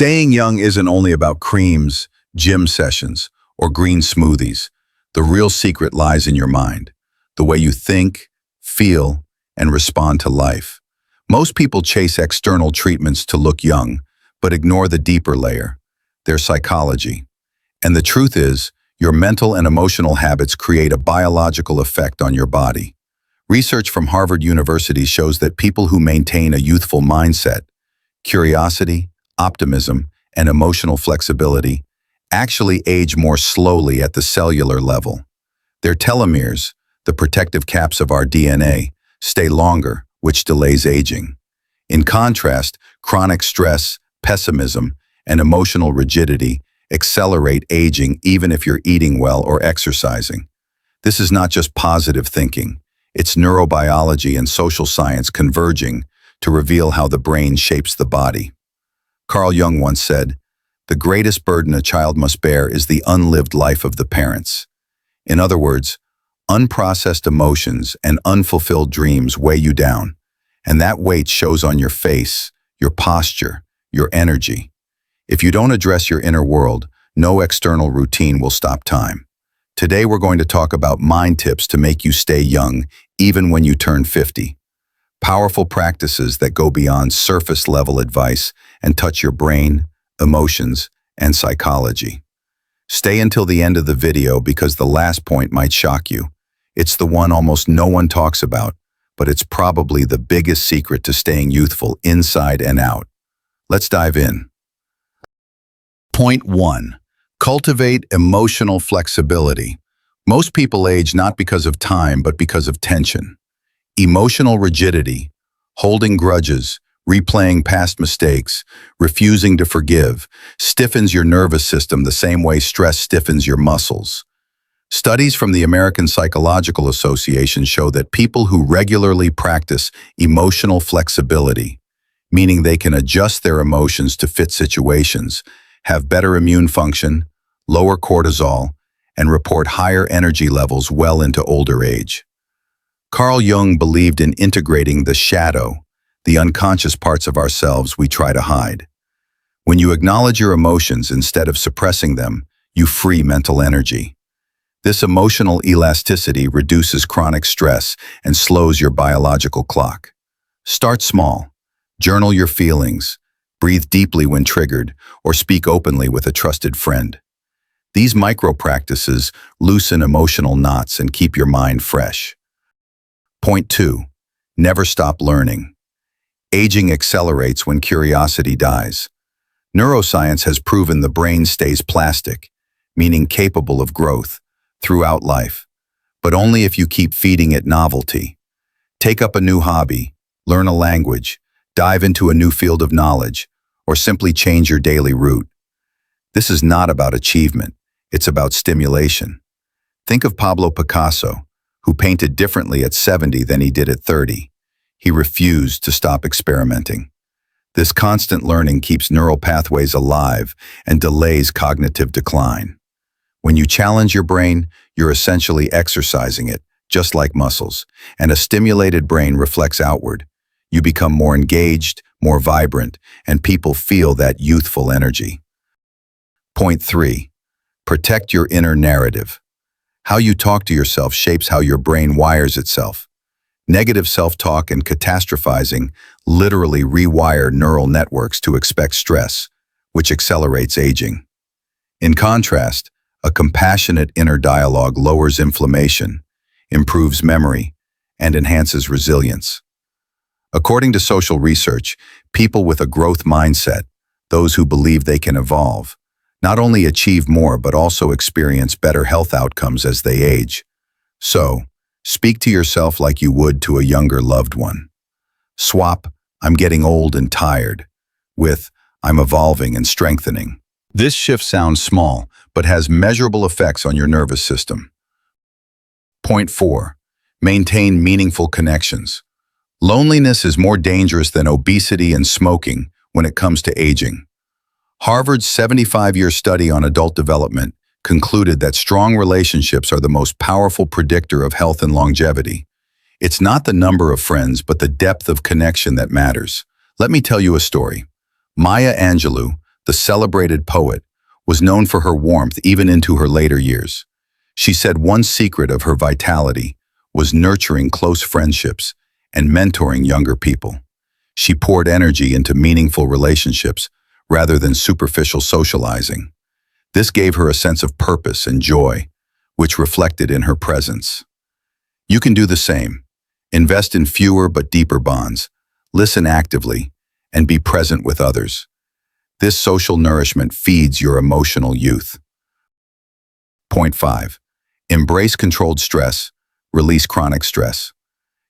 Staying young isn't only about creams, gym sessions, or green smoothies. The real secret lies in your mind, the way you think, feel, and respond to life. Most people chase external treatments to look young, but ignore the deeper layer, their psychology. And the truth is, your mental and emotional habits create a biological effect on your body. Research from Harvard University shows that people who maintain a youthful mindset, curiosity, optimism, and emotional flexibility actually age more slowly at the cellular level. Their telomeres, the protective caps of our DNA, stay longer, which delays aging. In contrast, chronic stress, pessimism, and emotional rigidity accelerate aging even if you're eating well or exercising. This is not just positive thinking. It's neurobiology and social science converging to reveal how the brain shapes the body. Carl Jung once said, "The greatest burden a child must bear is the unlived life of the parents." In other words, unprocessed emotions and unfulfilled dreams weigh you down, and that weight shows on your face, your posture, your energy. If you don't address your inner world, no external routine will stop time. Today we're going to talk about mind tips to make you stay young even when you turn 50. Powerful practices that go beyond surface-level advice and touch your brain, emotions, and psychology. Stay until the end of the video because the last point might shock you. It's the one almost no one talks about, but it's probably the biggest secret to staying youthful inside and out. Let's dive in. Point 1. Cultivate emotional flexibility. Most people age not because of time, but because of tension. Emotional rigidity, holding grudges, replaying past mistakes, refusing to forgive, stiffens your nervous system the same way stress stiffens your muscles. Studies from the American Psychological Association show that people who regularly practice emotional flexibility, meaning they can adjust their emotions to fit situations, have better immune function, lower cortisol, and report higher energy levels well into older age. Carl Jung believed in integrating the shadow, the unconscious parts of ourselves we try to hide. When you acknowledge your emotions instead of suppressing them, you free mental energy. This emotional elasticity reduces chronic stress and slows your biological clock. Start small. Journal your feelings, breathe deeply when triggered, or speak openly with a trusted friend. These micro-practices loosen emotional knots and keep your mind fresh. Point 2. Never stop learning. Aging accelerates when curiosity dies. Neuroscience has proven the brain stays plastic, meaning capable of growth, throughout life, but only if you keep feeding it novelty. Take up a new hobby, learn a language, dive into a new field of knowledge, or simply change your daily route. This is not about achievement, it's about stimulation. Think of Pablo Picasso, who painted differently at 70 than he did at 30. He refused to stop experimenting. This constant learning keeps neural pathways alive and delays cognitive decline. When you challenge your brain, you're essentially exercising it, just like muscles, and a stimulated brain reflects outward. You become more engaged, more vibrant, and people feel that youthful energy. Point 3. Protect your inner narrative. How you talk to yourself shapes how your brain wires itself. Negative self-talk and catastrophizing literally rewire neural networks to expect stress, which accelerates aging. In contrast, a compassionate inner dialogue lowers inflammation, improves memory, and enhances resilience. According to social research, people with a growth mindset, those who believe they can evolve, not only achieve more but also experience better health outcomes as they age. So, speak to yourself like you would to a younger loved one. Swap, "I'm getting old and tired," with "I'm evolving and strengthening." This shift sounds small, but has measurable effects on your nervous system. Point 4. Maintain meaningful connections. Loneliness is more dangerous than obesity and smoking when it comes to aging. Harvard's 75-year study on adult development concluded that strong relationships are the most powerful predictor of health and longevity. It's not the number of friends, but the depth of connection that matters. Let me tell you a story. Maya Angelou, the celebrated poet, was known for her warmth even into her later years. She said one secret of her vitality was nurturing close friendships and mentoring younger people. She poured energy into meaningful relationships rather than superficial socializing. This gave her a sense of purpose and joy, which reflected in her presence. You can do the same. Invest in fewer but deeper bonds, listen actively, and be present with others. This social nourishment feeds your emotional youth. Point 5. Embrace controlled stress, release chronic stress.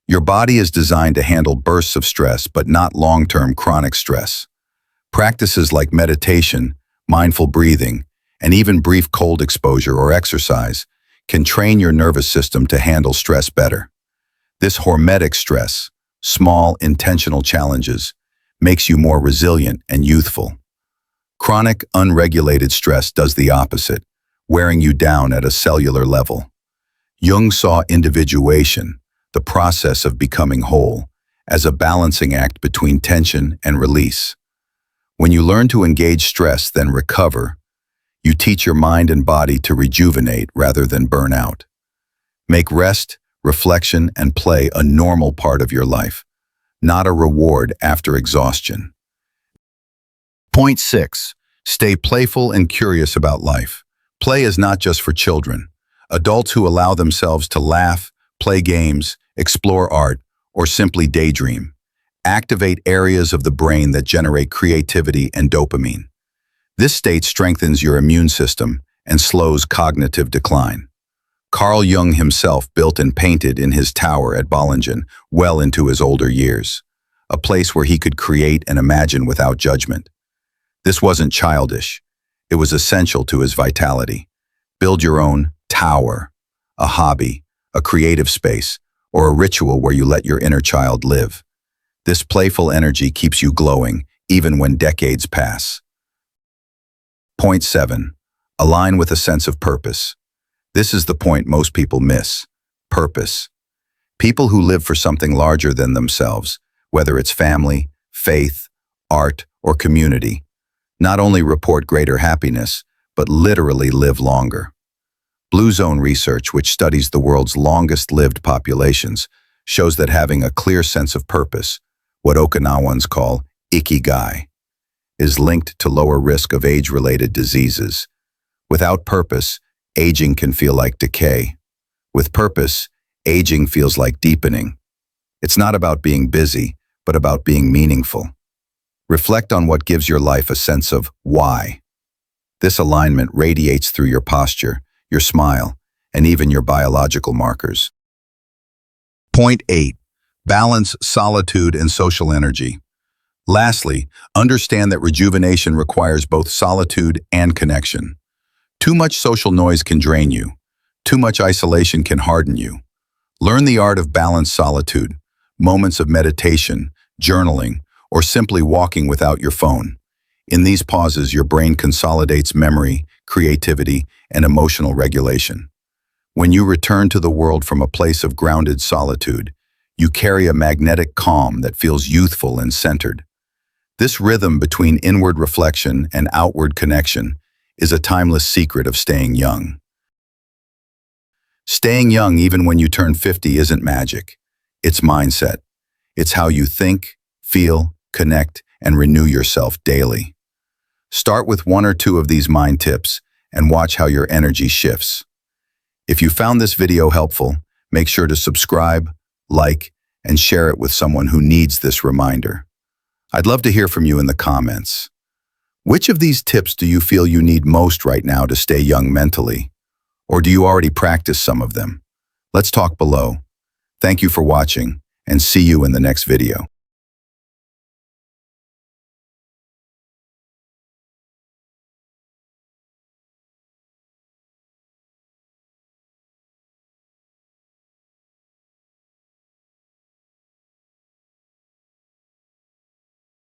Your body is designed to handle bursts of stress, but not long-term chronic stress. Practices like meditation, mindful breathing, and even brief cold exposure or exercise can train your nervous system to handle stress better. This hormetic stress, small, intentional challenges, makes you more resilient and youthful. Chronic, unregulated stress does the opposite, wearing you down at a cellular level. Jung saw individuation, the process of becoming whole, as a balancing act between tension and release. When you learn to engage stress, then recover, you teach your mind and body to rejuvenate rather than burn out. Make rest, reflection, and play a normal part of your life, not a reward after exhaustion. Point 6. Stay playful and curious about life. Play is not just for children. Adults who allow themselves to laugh, play games, explore art, or simply daydream activate areas of the brain that generate creativity and dopamine. This state strengthens your immune system and slows cognitive decline. Carl Jung himself built and painted in his tower at Bollingen well into his older years, a place where he could create and imagine without judgment. This wasn't childish. It was essential to his vitality. Build your own tower, a hobby, a creative space, or a ritual where you let your inner child live. This playful energy keeps you glowing even when decades pass. Point 7. Align with a sense of purpose. This is the point most people miss. Purpose. People who live for something larger than themselves, whether it's family, faith, art, or community, not only report greater happiness, but literally live longer. Blue Zone research, which studies the world's longest-lived populations, shows that having a clear sense of purpose, what Okinawans call ikigai, is linked to lower risk of age-related diseases. Without purpose, aging can feel like decay. With purpose, aging feels like deepening. It's not about being busy, but about being meaningful. Reflect on what gives your life a sense of why. This alignment radiates through your posture, your smile, and even your biological markers. Point 8. Balance solitude and social energy. Lastly, understand that rejuvenation requires both solitude and connection. Too much social noise can drain you. Too much isolation can harden you. Learn the art of balanced solitude, moments of meditation, journaling, or simply walking without your phone. In these pauses, your brain consolidates memory, creativity, and emotional regulation. When you return to the world from a place of grounded solitude, you carry a magnetic calm that feels youthful and centered. This rhythm between inward reflection and outward connection is a timeless secret of staying young. Staying young even when you turn 50 isn't magic. It's mindset. It's how you think, feel, connect, and renew yourself daily. Start with one or two of these mind tips and watch how your energy shifts. If you found this video helpful, make sure to subscribe, like, and share it with someone who needs this reminder. I'd love to hear from you in the comments. Which of these tips do you feel you need most right now to stay young mentally? Or do you already practice some of them? Let's talk below. Thank you for watching, and see you in the next video.